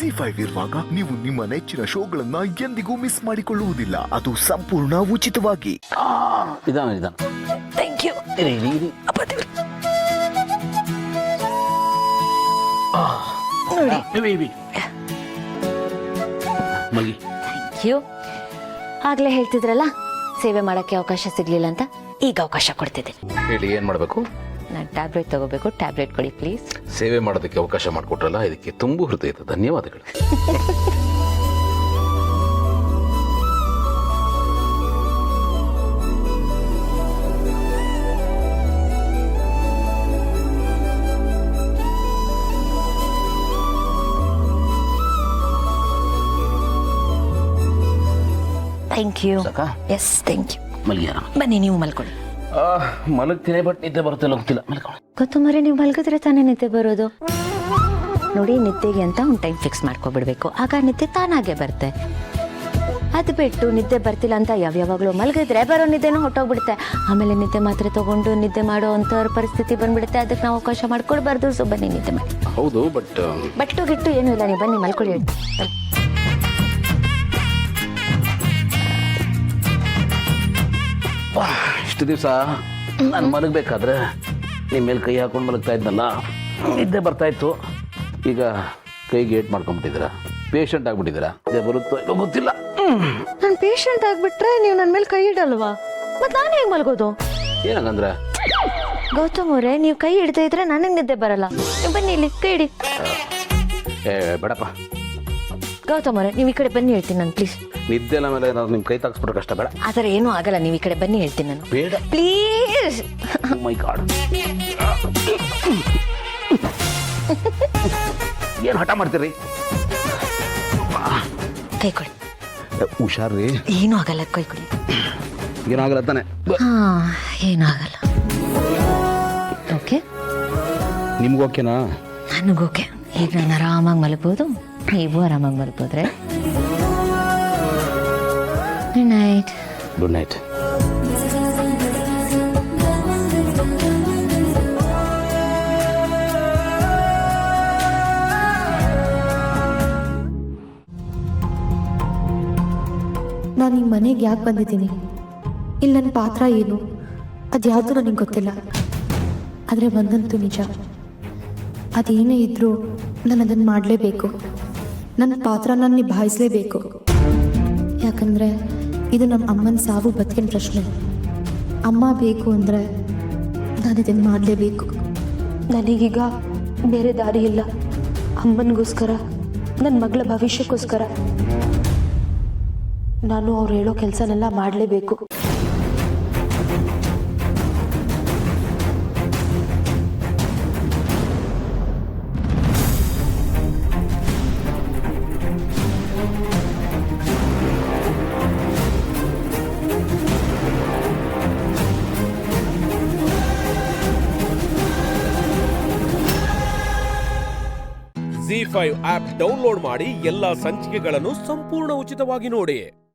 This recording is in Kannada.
ZEE5 ಇರುವಾಗ ನೀವು ನಿಮ್ಮ ನೆಚ್ಚಿನ ಶೋಗಳನ್ನ ಎಂದಿಗೂ ಮಿಸ್ ಮಾಡಿಕೊಳ್ಳುವುದಿಲ್ಲ. ಅದು ಸಂಪೂರ್ಣ ಉಚಿತವಾಗಿ. ನಿಧಾನ ಥ್ಯಾಂಕ್ ಯು. ಮಗಿ. Thank you. ಆಗ್ಲೇ ಹೇಳ್ತಿದ್ರಲ್ಲ ಸೇವೆ ಮಾಡಕ್ಕೆ ಅವಕಾಶ ಸಿಗ್ಲಿಲ್ಲ ಅಂತ, ಈಗ ಅವಕಾಶ ಕೊಡ್ತಿದ್ದೀನಿ. ಹೇಳಿ, ಏನ್ ಮಾಡಬೇಕು? ನಾನು ಟ್ಯಾಬ್ಲೆಟ್ ತಗೋಬೇಕು. ಟ್ಯಾಬ್ಲೆಟ್ ಕೊಡಿ ಪ್ಲೀಸ್. ಸೇವೆ ಮಾಡೋದಕ್ಕೆ ಅವಕಾಶ ಮಾಡಿಕೊಟ್ರಲ್ಲ, ಇದಕ್ಕೆ ತುಂಬು ಹೃದಯದ ಧನ್ಯವಾದಗಳು. Thank you. ಸಾಕಾ? Yes thank you. ಮಲ್ಗಿಯಾರ ಬನ್ನಿ, ನೀವು ಮಲ್ಕೊಳ್ಳಿ. ಮಲಗ್ತೀನಿ, ಬಟ್ ನಿದ್ದೆ ಬರುತ್ತಿಲ್ಲ, ಗೊತ್ತಿಲ್ಲ. ಮಲ್ಕೊಳ್ಳಿ. ಗೊತ್ತು ಮರಿ, ನೀವು ಮಲ್ಗಿದ್ರೆ ತಾನೇ ನಿದ್ದೆ ಬರೋದು. ನೋಡಿ, ನಿದ್ದೆಗೆ ಅಂತ ಒಂದು ಟೈಮ್ ಫಿಕ್ಸ್ ಮಾಡ್ಕೊಬಿಡ್ಬೇಕು, ಆಗ ನಿದ್ದೆ ತಾನಾಗೆ ಬರುತ್ತೆ. ಅದು ಬಿಟ್ಟು ನಿದ್ದೆ ಬರ್ತಿಲ್ಲ ಅಂತ ಯಾವಾಗಲೂ ಮಲಗಿದ್ರೆ ಬರೋ ನಿದ್ದೆನೂ ಹೊಟ್ಟೋಗ್ಬಿಡುತ್ತೆ. ಆಮೇಲೆ ನಿದ್ದೆ ಮಾತ್ರೆ ತಗೊಂಡು ನಿದ್ದೆ ಮಾಡೋ ಅಂಥವ್ರ ಪರಿಸ್ಥಿತಿ ಬಂದ್ಬಿಡುತ್ತೆ. ಅದಕ್ಕೆ ನಾವು ಅವಕಾಶ ಮಾಡ್ಕೊಡ್ಬಾರ್ದು. ಸೊ ಬನ್ನಿ, ನಿದ್ದೆ ಮಾಡಿ. ಹೌದು, ಬಟ್ಟು ಗಿಟ್ಟು ಏನೂ ಇಲ್ಲ, ನೀವು ಬನ್ನಿ ಮಲ್ಕೊಳ್ಳಿ. ಇಷ್ಟು ದಿವಸ ನಾನು ಮಲಗಬೇಕಾದ್ರೆ ನಿಮ್ಮ ಮೇಲೆ ಕೈ ಹಾಕೊಂಡು ಮಲಗ್ತಾ ಇದ್ನಲ್ಲ, ನಿದ್ದೆ ಬರ್ತಾ ಇತ್ತು. ಈಗ ಕೈಗೆ ಏಟ್ ಮಾಡ್ಕೊಂಡ್ಬಿಟ್ಟಿದ್ದೀರಾ, ಪೇಷಂಟ್ ಆಗ್ಬಿಟ್ಟಿದ್ದೀರಾ. ನಿದ್ದೆ ಬರುತ್ತೋ ಇಲ್ಲೋ ಗೊತ್ತಿಲ್ಲ. ನಾನು ಪೇಷಂಟ್ ಆಗಿಬಿಟ್ರೆ ನೀವು ನನ್ನ ಮೇಲೆ ಕೈ ಇಡಲ್ವಾ? ಮತ್ತೆ ನಾನು ಹೇಗೆ ಮಲ್ಗೋದು? ಏನಂಗಂದ್ರೆ ಗೌತಮ್ ಅವರೇ, ನೀವು ಕೈ ಹಿಡ್ತಾ ಇದ್ರೆ ನನಗೆ ನಿದ್ದೆ ಬರಲ್ಲ. ನೀವು ಬನ್ನಿ, ಇಲ್ಲಿ ಕೈ ಹಿಡಿ. ಬೇಡಪ್ಪ. ಗೌತಮ್ ಅವರೇ, ನೀವು ಈ ಕಡೆ ಬನ್ನಿ, ಹೇಳ್ತೀನಿ ನಾನು, ಪ್ಲೀಸ್. ನಿದ್ದೆ ಮೇಲೆ ನಾನು ನಿಮ್ಮ ಕೈ ತಾಗಿಸ್ಬಿಟ್ರೆ ಕಷ್ಟ. ಬೇಡ, ಆ ಥರ ಏನೂ ಆಗಲ್ಲ. ನೀವು ಈ ಕಡೆ ಬನ್ನಿ, ಹೇಳ್ತೀನಿ ನಾನು. ಬೇಡ ಪ್ಲೀಸ್. ಮೈ ಗಾಡ್, ಏನು ಹಠ ಮಾಡ್ತೀರಿ? ಕೈ ಕೊಡಿ. ಹುಷಾರ್ರಿ, ಏನೂ ಆಗಲ್ಲ. ಕೈ ಕೊಡಿ. ಏನಾಗಲ್ಲ ತಾನೆ? ಏನೂ ಆಗಲ್ಲ. ಓಕೆ, ನಿಮ್ಗೆ ಓಕೆನಾ? ನನಗೆ ಓಕೆ. ಈಗ ನಾನು ಆರಾಮಾಗಿ ಮಲಗ್ಬೋದು, ನೀವು ಆರಾಮಾಗಿ ಮಲಗ್ಬೋದ್ರೆ. Good night. Good night. ನಾನು ಈ ಮನೆಗೆ ಯಾಕೆ ಬಂದಿದ್ದೀನಿ, ಇಲ್ಲಿ ನನ್ನ ಪಾತ್ರ ಏನು, ಅದು ಯಾವುದು ನನಗೆ ಗೊತ್ತಿಲ್ಲ. ಆದರೆ ಒಂದಂತೂ ನಿಜ, ಅದೇನೇ ಇದ್ದರೂ ನಾನು ಅದನ್ನು ಮಾಡಲೇಬೇಕು. ನನ್ನ ಪಾತ್ರ ನಾನು ನಿಭಾಯಿಸಲೇಬೇಕು. ಯಾಕಂದರೆ ಇದು ನಮ್ಮ ಅಮ್ಮನ ಸಾವು ಬದುಕಿನ ಪ್ರಶ್ನೆ. ಅಮ್ಮ ಬೇಕು ಅಂದರೆ ನಾನು ಇದನ್ನು ಮಾಡಲೇಬೇಕು. ನನಗೀಗ ಬೇರೆ ದಾರಿ ಇಲ್ಲ. ಅಮ್ಮನಿಗೋಸ್ಕರ, ನನ್ನ ಮಗಳ ಭವಿಷ್ಯಕ್ಕೋಸ್ಕರ ನಾನು ಅವ್ರು ಹೇಳೋ ಕೆಲಸನೆಲ್ಲ ಮಾಡಲೇಬೇಕು. ZEE5 ಆಪ್ ಡೌನ್ಲೋಡ್ ಮಾಡಿ ಎಲ್ಲಾ ಸಂಚಿಕೆಗಳನ್ನು ಸಂಪೂರ್ಣ ಉಚಿತವಾಗಿ ನೋಡಿ.